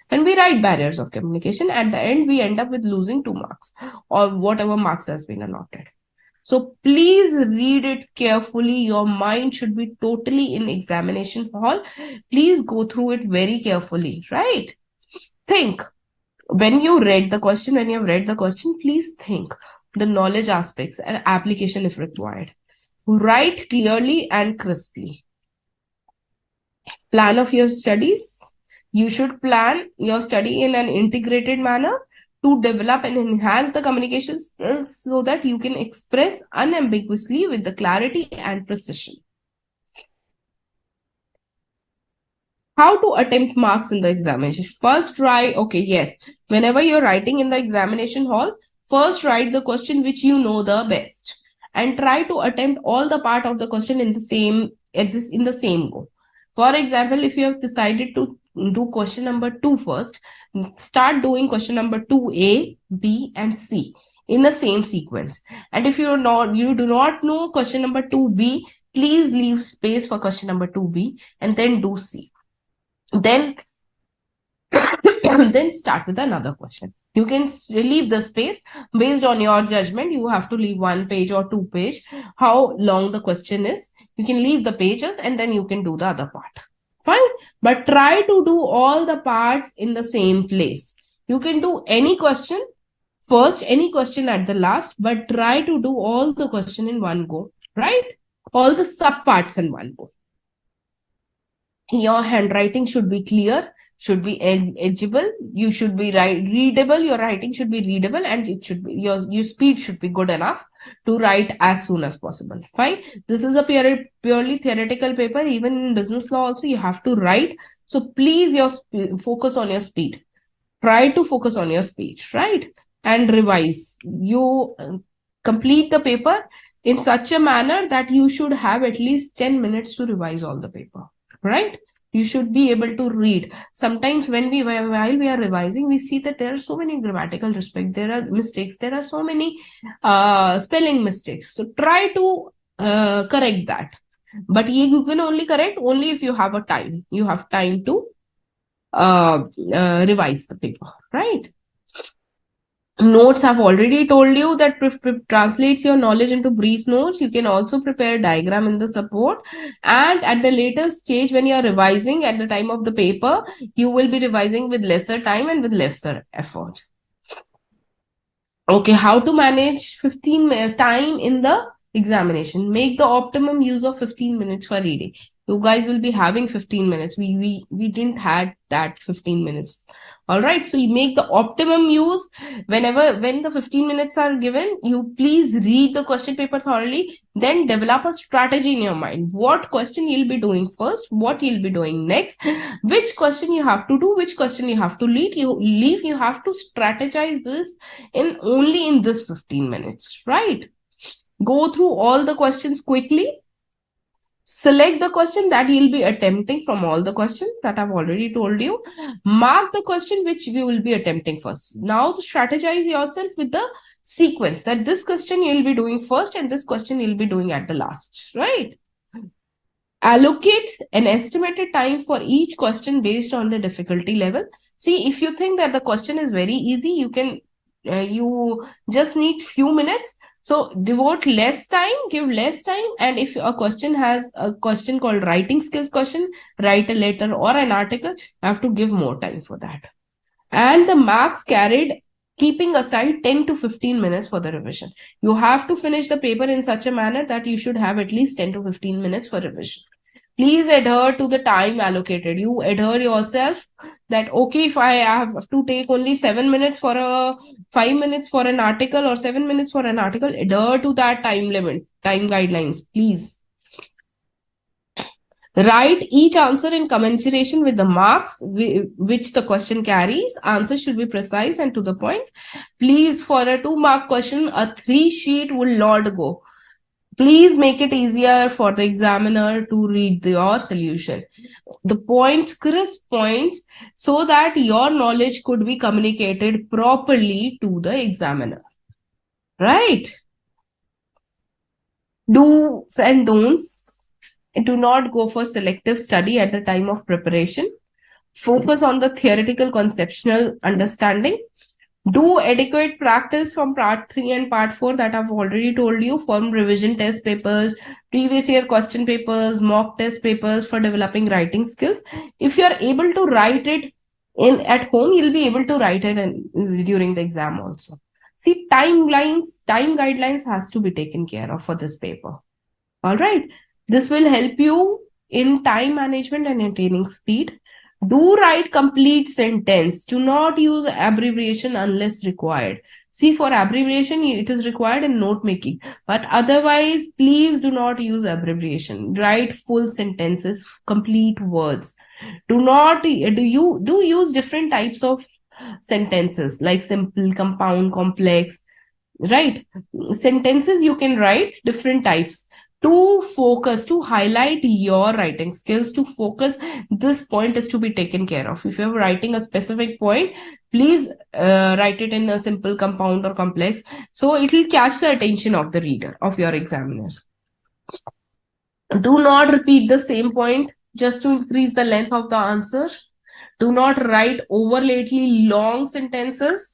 When we write barriers of communication, at the end we end up with losing 2 marks or whatever marks has been allotted. So please read it carefully. Your mind should be totally in examination hall. Please go through it very carefully, right? Think. When you read the question, please think the knowledge aspects and application if required. Write clearly and crisply. Plan of your studies. You should plan your study in an integrated manner to develop and enhance the communication skills so that you can express unambiguously with the clarity and precision. How to attempt marks in the examination? First try, whenever you're writing in the examination hall, first write the question which you know the best and try to attempt all the part of the question in the same go. For example, if you have decided to do question number 2 first, start doing question number 2A, B and C in the same sequence. And if you do not know question number 2B, please leave space for question number 2B and then do C. Then start with another question. You can leave the space based on your judgment. You have to leave 1 page or 2 page, how long the question is. You can leave the pages and then you can do the other part. Fine. But try to do all the parts in the same place. You can do any question first, any question at the last, but try to do all the question in one go, right? All the sub parts in one go. Your handwriting should be clear, should be legible, you should be readable, your writing should be readable, and it should be your speed should be good enough to write as soon as possible. Fine. This is a purely theoretical paper. Even in business law also you have to write. So please focus on your speed. Try to focus on your speed, right? And revise. You complete the paper in such a manner that you should have at least 10 minutes to revise all the paper. Right? You should be able to read. Sometimes while we are revising, we see that there are so many grammatical mistakes. There are mistakes. There are so many spelling mistakes. So try to correct that. But you can only correct only if you have a time. You have time to revise the paper. Right? Notes, I've already told you that translates your knowledge into brief notes. You can also prepare a diagram in the support. And at the later stage, when you are revising at the time of the paper, you will be revising with lesser time and with lesser effort. Okay, how to manage 15 time in the examination? Make the optimum use of 15 minutes for reading. You guys will be having 15 minutes. We didn't had that 15 minutes. All right. So you make the optimum use when the 15 minutes are given, you please read the question paper thoroughly, then develop a strategy in your mind. What question you'll be doing first, what you'll be doing next, which question you have to do, which question you have to leave. You have to strategize this only in this 15 minutes, right? Go through all the questions quickly. Select the question that you'll be attempting from all the questions that I've already told you. Mark the question which we will be attempting first. Now strategize yourself with the sequence that this question you'll be doing first and this question you'll be doing at the last, right? Allocate an estimated time for each question based on the difficulty level. See, if you think that the question is very easy, you just need few minutes. So devote less time, give less time. And if a question has a question called writing skills question, write a letter or an article, you have to give more time for that. And the marks carried, keeping aside 10 to 15 minutes for the revision. You have to finish the paper in such a manner that you should have at least 10 to 15 minutes for revision. Please adhere to the time allocated. You adhere yourself that, okay, if I have to take only 7 minutes for 5 minutes for an article or 7 minutes for an article, adhere to that time limit, time guidelines, please. Write each answer in commensuration with the marks which the question carries. Answer should be precise and to the point. Please, for a 2-mark question, a 3 sheet will not go. Please make it easier for the examiner to read your solution. The points, crisp points, so that your knowledge could be communicated properly to the examiner. Right? Do's and don'ts. Do not go for selective study at the time of preparation. Focus on the theoretical conceptual understanding. Do adequate practice from part 3 and part 4 that I've already told you, from revision test papers, previous year question papers, mock test papers for developing writing skills. If you are able to write it in at home, you'll be able to write it during the exam also. See, time guidelines has to be taken care of for this paper. All right. This will help you in time management and attaining speed. Do write complete sentence. Do not use abbreviation unless required. See, for abbreviation, it is required in note making. But otherwise, please do not use abbreviation. Write full sentences, complete words. Do not, do use different types of sentences like simple, compound, complex, right? Sentences you can write different types to focus, to highlight your writing skills, to focus. This point is to be taken care of. If you're writing a specific point, please write it in a simple, compound, or complex, so it will catch the attention of the reader, of your examiner. Do not repeat the same point just to increase the length of the answer. Do not write overlately long sentences.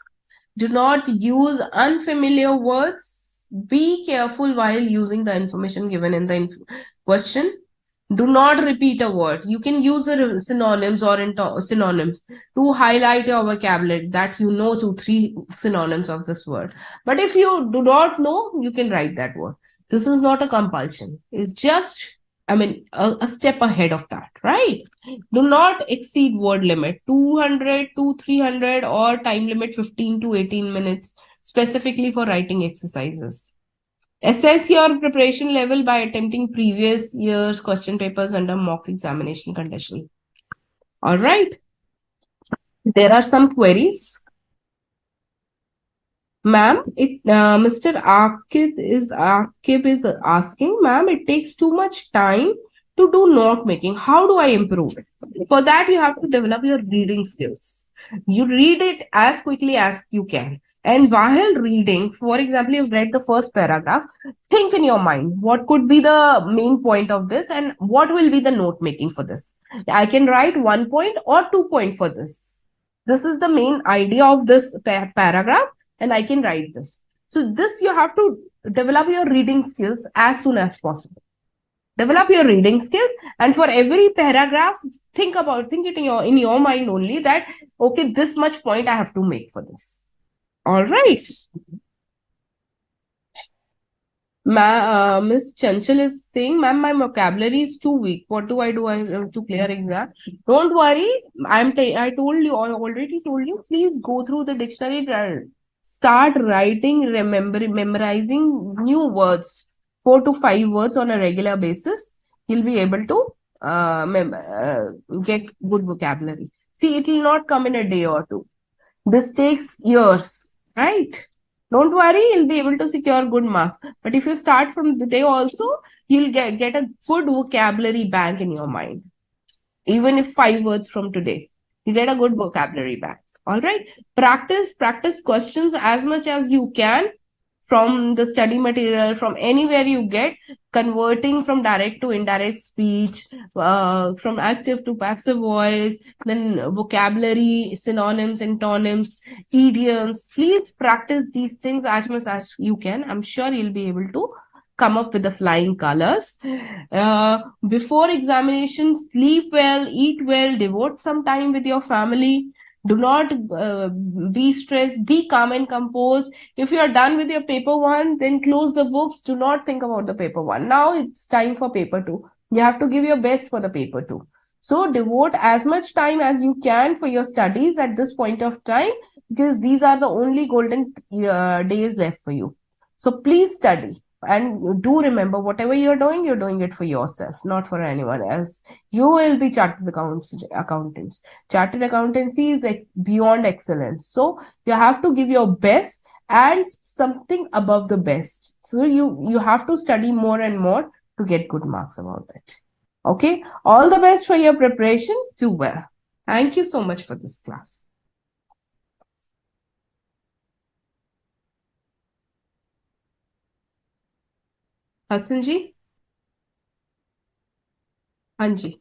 Do not use unfamiliar words. Be careful while using the information given in the question. Do not repeat a word. You can use synonyms or synonyms to highlight your vocabulary, that you know 2-3 synonyms of this word. But if you do not know, you can write that word. This is not a compulsion. It's just, a step ahead of that, right? Do not exceed word limit 200 to 300 or time limit 15 to 18 minutes, specifically for writing exercises. Assess your preparation level by attempting previous year's question papers under mock examination condition. All right. There are some queries. Ma'am, Mr. Akib is asking, ma'am, it takes too much time to do note making. How do I improve it? For that, you have to develop your reading skills. You read it as quickly as you can. And while reading, for example, you've read the first paragraph, think in your mind, what could be the main point of this and what will be the note making for this? I can write 1 point or 2 point for this. This is the main idea of this paragraph, and I can write this. So this, you have to develop your reading skills as soon as possible. Develop your reading skills, and for every paragraph, think it in your mind only, that okay, this much point I have to make for this. All right. Miss Chanchal is saying, ma'am, my vocabulary is too weak. What do I do to clear exam? Don't worry. I already told you, please go through the dictionary, start writing, memorizing new words, 4 to 5 words on a regular basis. You'll be able to get good vocabulary. See, it will not come in a day or two. This takes years, right? Don't worry, you'll be able to secure good marks. But if you start from today also, you'll get a good vocabulary bank in your mind. Even if 5 words from today, you get a good vocabulary bank. All right. Practice questions as much as you can from the study material, from anywhere you get, converting from direct to indirect speech, from active to passive voice, then vocabulary, synonyms, antonyms, idioms. Please practice these things as much as you can. I'm sure you'll be able to come up with the flying colors. Before examination, sleep well, eat well, devote some time with your family. Do not be stressed, be calm and composed. If you are done with your paper 1, then close the books. Do not think about the paper 1. Now it's time for paper 2. You have to give your best for the paper 2. So devote as much time as you can for your studies at this point of time, because these are the only golden days left for you. So please study. And do remember, whatever you're doing it for yourself, not for anyone else. You will be chartered accountants. Chartered accountancy is beyond excellence. So you have to give your best and something above the best. So you have to study more and more to get good marks about it. Okay, all the best for your preparation. Do well. Thank you so much for this class. Hassan ji? हाँ जी.